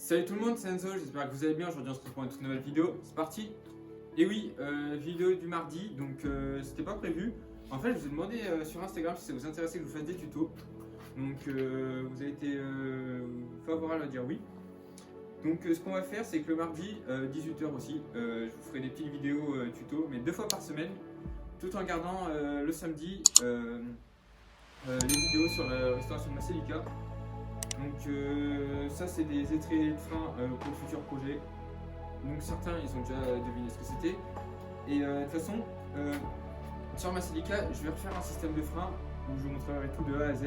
Salut tout le monde, c'est Enzo, j'espère que vous allez bien. Aujourd'hui on se retrouve pour une toute nouvelle vidéo, c'est parti. Et oui, vidéo du mardi, donc c'était pas prévu. En fait je vous ai demandé sur Instagram si ça vous intéressait que je vous fasse des tutos. Donc vous avez été favorable à dire oui. Donc ce qu'on va faire c'est que le mardi, 18 h aussi, je vous ferai des petites vidéos tutos, mais 2 fois par semaine. Tout en gardant le samedi les vidéos sur la restauration de Marcelica. Donc ça c'est des étriers de frein pour le futur projet. Donc certains ils ont déjà deviné ce que c'était. Et de toute façon sur Marcelica je vais refaire un système de frein où je vous montrerai tout de A à Z.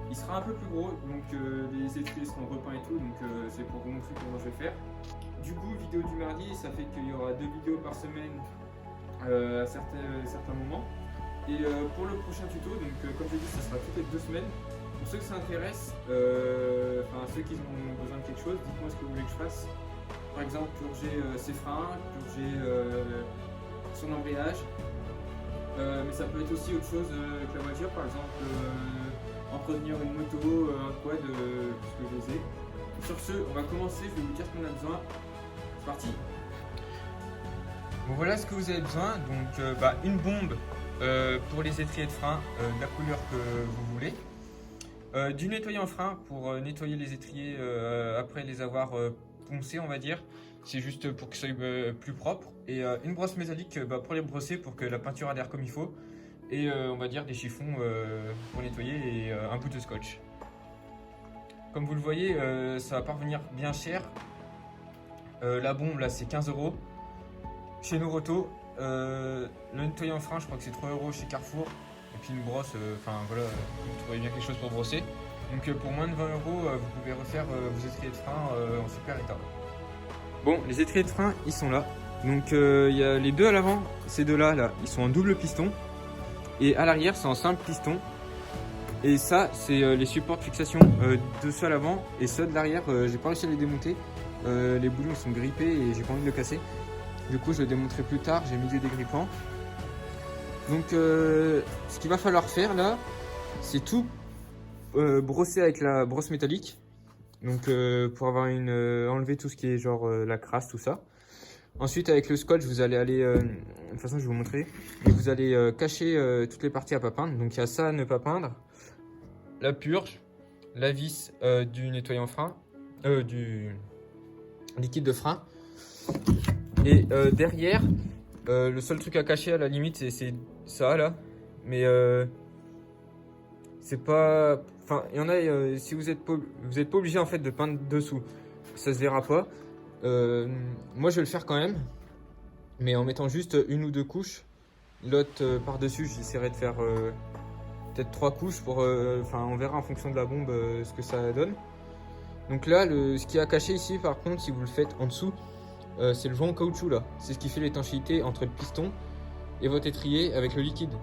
Il sera un peu plus gros, donc les étriers seront repeints et tout, donc c'est pour vous montrer comment je vais faire. Du coup vidéo du mardi, ça fait qu'il y aura 2 vidéos par semaine à certains moments. Et pour le prochain tuto, donc comme j'ai dit, ça sera toutes les 2 semaines. Pour ceux que ça intéresse, ceux qui ont besoin de quelque chose, dites-moi ce que vous voulez que je fasse. Par exemple, purger ses freins, purger son embrayage. Mais ça peut être aussi autre chose que la voiture, par exemple entretenir une moto, un quad, puisque je les ai. Sur ce, on va commencer, je vais vous dire ce qu'on a besoin. C'est parti. Bon, voilà ce que vous avez besoin, donc une bombe pour les étriers de frein de la couleur que vous voulez. Du nettoyant frein pour nettoyer les étriers après les avoir poncés, on va dire. C'est juste pour qu'ils soient plus propres. Et une brosse métallique pour les brosser pour que la peinture adhère comme il faut. Et on va dire des chiffons pour nettoyer et un bout de scotch. Comme vous le voyez, ça va pas revenir bien cher. La bombe là c'est 15 €. Chez Noroto, le nettoyant frein je crois que c'est 3 € chez Carrefour. Et puis une brosse, voilà, vous trouverez bien quelque chose pour brosser. Donc pour moins de 20 €, vous pouvez refaire vos étriers de frein en super état. Bon, les étriers de frein, ils sont là. Donc il y a les deux à l'avant, ces deux là, ils sont en double piston. Et à l'arrière, c'est en simple piston. Et ça, c'est les supports de fixation de ceux à l'avant. Et ceux de l'arrière, j'ai pas réussi à les démonter. Les boulons ils sont grippés et j'ai pas envie de le casser. Du coup, je le démonterai plus tard, j'ai mis des dégrippants. Donc ce qu'il va falloir faire là, c'est tout brosser avec la brosse métallique. Donc pour avoir enlever tout ce qui est genre la crasse, tout ça. Ensuite avec le scotch, vous allez aller, de toute façon je vais vous montrer, et vous allez cacher toutes les parties à pas peindre. Donc il y a ça à ne pas peindre, la purge, la vis du nettoyant frein, du liquide de frein. Et derrière, le seul truc à cacher à la limite c'est ça là, mais c'est pas, il y en a, si vous êtes pas obligé en fait de peindre dessous, ça se verra pas. Moi je vais le faire quand même, mais en mettant juste une ou deux couches. L'autre par dessus j'essaierai de faire peut-être 3 couches pour, on verra en fonction de la bombe ce que ça donne. Donc là ce qui est à cacher ici par contre, si vous le faites en dessous, c'est le joint en caoutchouc là, c'est ce qui fait l'étanchéité entre le piston et votre étrier avec le liquide.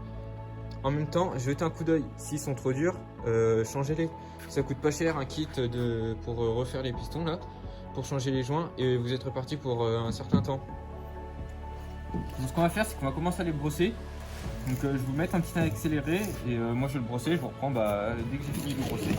En même temps, jetez un coup d'œil, s'ils sont trop durs, changez-les. Ça coûte pas cher un kit pour refaire les pistons là, pour changer les joints, et vous êtes reparti pour un certain temps. Donc ce qu'on va faire, c'est qu'on va commencer à les brosser. Donc je vais vous mettre un petit accéléré, et moi je vais le brosser, je vous reprends dès que j'ai fini de le brosser.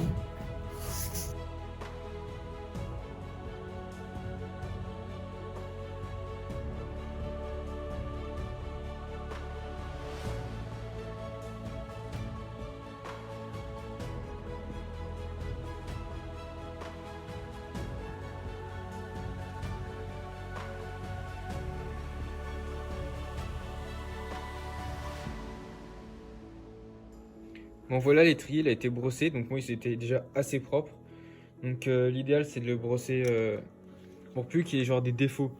Bon voilà, l'étrier il a été brossé, donc moi il était déjà assez propre. Donc l'idéal c'est de le brosser pour plus qu'il y ait genre des défauts.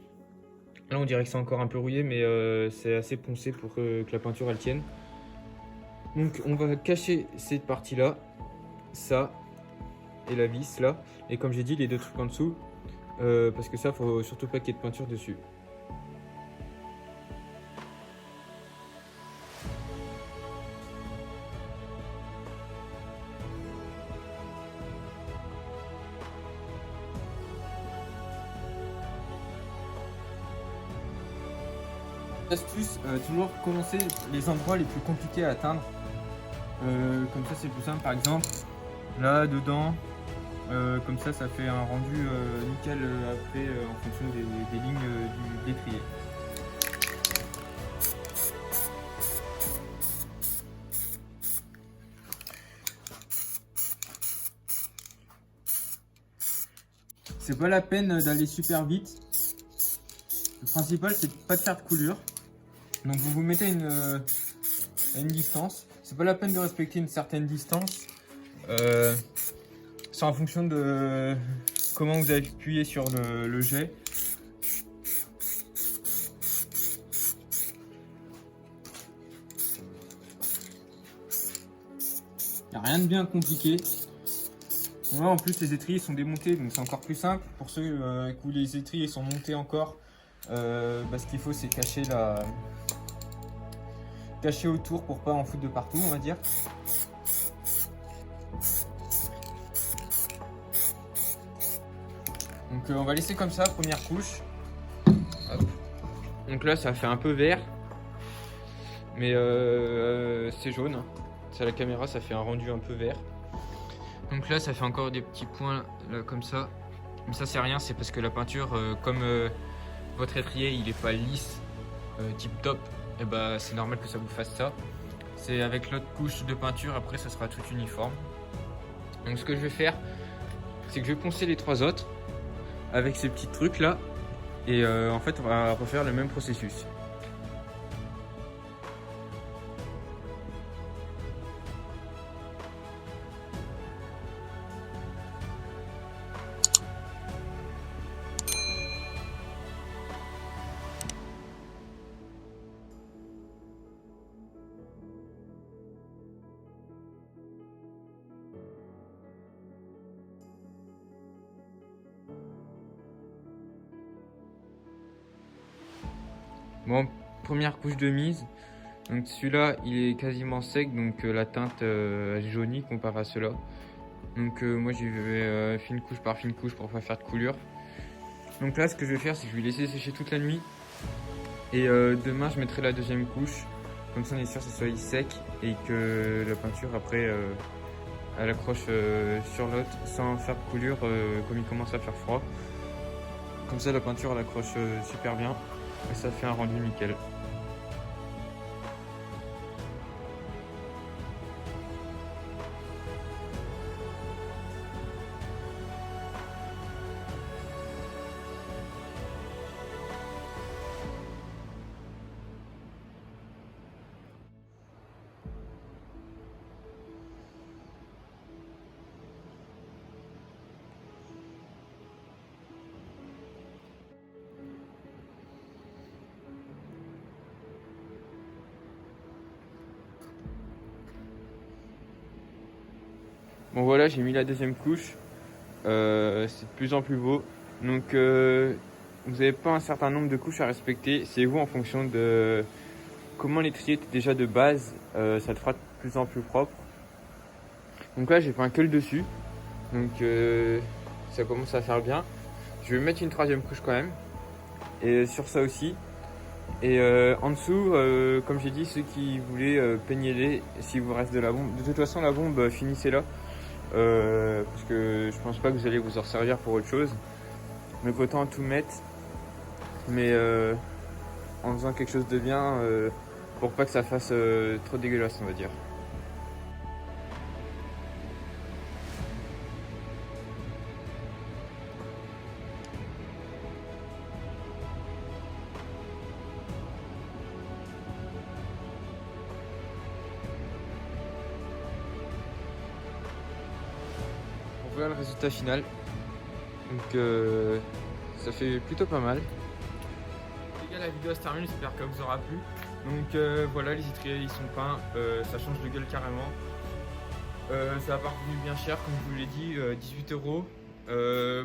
Là on dirait que c'est encore un peu rouillé, mais c'est assez poncé pour que la peinture elle tienne. Donc on va cacher cette partie là, ça et la vis là. Et comme j'ai dit, les deux trucs en dessous, parce que ça faut surtout pas qu'il y ait de peinture dessus. Astuce, toujours commencer les endroits les plus compliqués à atteindre. Comme ça c'est plus simple. Par exemple là dedans, Comme ça fait un rendu nickel après en fonction des lignes du l'étrier. C'est pas la peine d'aller super vite. Le principal c'est de pas de faire de coulure. Donc vous vous mettez à une distance. C'est pas la peine de respecter une certaine distance. C'est en fonction de comment vous avez appuyé sur le jet. Il n'y a rien de bien compliqué. Là, en plus les étriers sont démontés, donc c'est encore plus simple. Pour ceux où les étriers sont montés encore, ce qu'il faut c'est cacher autour pour pas en foutre de partout, on va dire. Donc on va laisser comme ça, première couche. Hop. Donc là ça fait un peu vert, mais c'est jaune. C'est à la caméra, ça fait un rendu un peu vert. Donc là ça fait encore des petits points là, comme ça. Mais ça c'est rien, c'est parce que la peinture, comme votre étrier il est pas lisse, tip top, et bah c'est normal que ça vous fasse ça. C'est avec l'autre couche de peinture, après ça sera tout uniforme. Donc ce que je vais faire, c'est que je vais poncer les trois autres avec ces petits trucs là, et en fait on va refaire le même processus. Bon, première couche de mise. Donc celui-là, il est quasiment sec, donc la teinte jaunie comparé à ceux-là. Donc moi, j'y vais fine couche par fine couche pour pas faire de coulure. Donc là, ce que je vais faire, c'est que je vais laisser sécher toute la nuit. Et demain, je mettrai la deuxième couche. Comme ça, on est sûr que ça soit sec et que la peinture, après, elle accroche sur l'autre sans faire de coulure comme il commence à faire froid. Comme ça, la peinture, elle accroche super bien. Et ça fait un rendu nickel. Bon voilà, j'ai mis la deuxième couche, c'est de plus en plus beau. Donc vous n'avez pas un certain nombre de couches à respecter, c'est vous en fonction de comment l'étrier est déjà de base, ça le fera de plus en plus propre. Donc là j'ai peint que le dessus, donc ça commence à faire bien. Je vais mettre une troisième couche quand même, et sur ça aussi. Et en dessous, comme j'ai dit, ceux qui voulaient peignez-les s'il vous reste de la bombe. De toute façon la bombe, finissez-la. Parce que je pense pas que vous allez vous en servir pour autre chose. Donc autant tout mettre, mais en faisant quelque chose de bien pour pas que ça fasse trop dégueulasse, on va dire. Voilà le résultat final. Donc ça fait plutôt pas mal. Les gars, la vidéo se termine, j'espère qu'elle vous aura plu. Donc voilà, les étriers ils sont peints, ça change de gueule carrément. Ça va pas revenu bien cher, comme je vous l'ai dit, 18 €.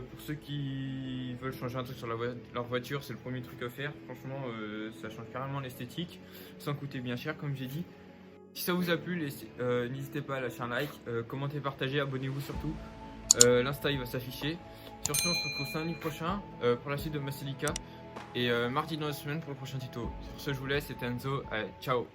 Pour ceux qui veulent changer un truc sur leur voiture, c'est le premier truc à faire. Franchement, ça change carrément l'esthétique, sans coûter bien cher, comme j'ai dit. Si ça vous a plu, n'hésitez pas à lâcher un like, commentez, partagez, abonnez-vous surtout. L'Insta il va s'afficher. Sur ce, on se retrouve samedi prochain pour la suite de Masilica et mardi dans la semaine pour le prochain tuto. Sur ce, je vous laisse, c'était Enzo. Allez, ciao.